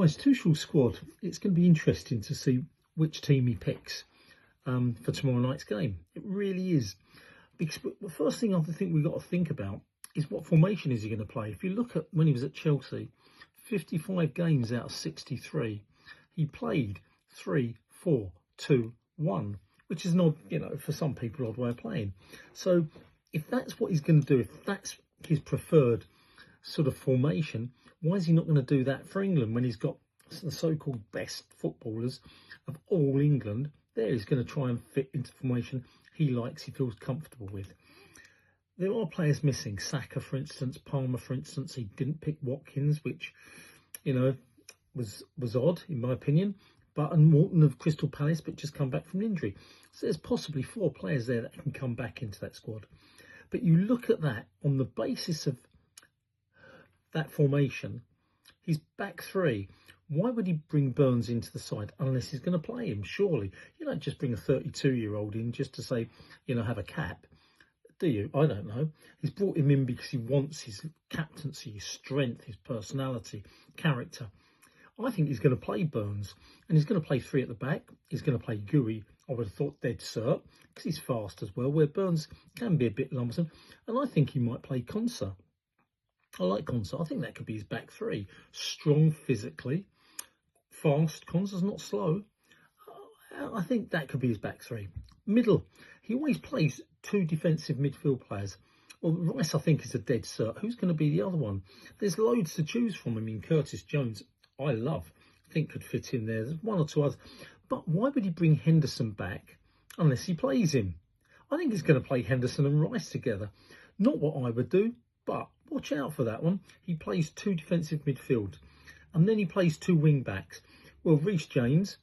Guys, Tuchel's squad, it's going to be interesting to see which team he picks for tomorrow night's game. It really is. Because the first thing I think we've got to think about is what formation is he going to play. If you look at when he was at Chelsea, 55 games out of 63, he played 3-4-2-1, which is an odd, for some people, odd way of playing. So if that's what he's going to do, if that's his preferred sort of formation, why is he not going to do that for England when he's got the so-called best footballers of all England? There he's going to try and fit into the formation he likes, he feels comfortable with. There are players missing. Saka, for instance, Palmer, for instance. He didn't pick Watkins, which, was odd, in my opinion. And Morton of Crystal Palace, but just come back from an injury. So there's possibly 4 players there that can come back into that squad. But you look at that on the basis of that formation, his back 3. Why would he bring Burns into the side unless he's going to play him? Surely you don't just bring a 32-year-old in just to say, have a cap, do you? I don't know. He's brought him in because he wants his captaincy, his strength, his personality, character. I think he's going to play Burns, and he's going to play 3 at the back. He's going to play Gooey, I would have thought, dead cert, because he's fast as well, where Burns can be a bit lumbersome. And I think he might play Konsa. I like Konsa. I think that could be his back 3. Strong physically, fast. Konsa's not slow. I think that could be his back 3. Middle, he always plays 2 defensive midfield players. Well, Rice, I think, is a dead cert. Who's going to be the other one? There's loads to choose from. I mean, Curtis Jones, I love. I think could fit in there. There's 1 or 2 others. But why would he bring Henderson back unless he plays him? I think he's going to play Henderson and Rice together. Not what I would do, but watch out for that one. He plays 2 defensive midfield. And then he plays 2 wing backs. Well, Reece James,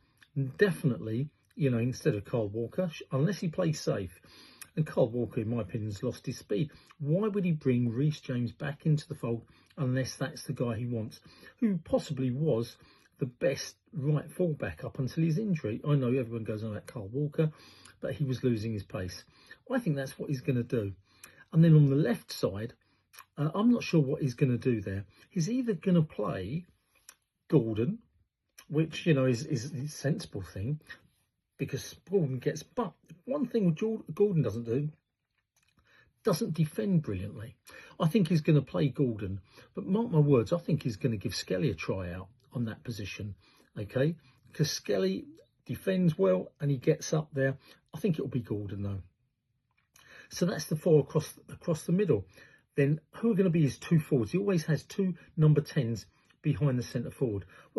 definitely, instead of Kyle Walker, unless he plays safe. And Kyle Walker, in my opinion, has lost his speed. Why would he bring Reece James back into the fold unless that's the guy he wants, who possibly was the best right fullback up until his injury? I know everyone goes on about Kyle Walker, but he was losing his pace. I think that's what he's going to do. And then on the left side, I'm not sure what he's going to do there. He's either going to play Gordon, which, is a sensible thing, because Gordon gets... But one thing Gordon doesn't defend brilliantly. I think he's going to play Gordon. But mark my words, I think he's going to give Skelly a try out on that position, okay? Because Skelly defends well and he gets up there. I think it'll be Gordon, though. So that's the 4 across the middle. Then who are going to be his 2 forwards? He always has 2 number 10s behind the centre forward. Well,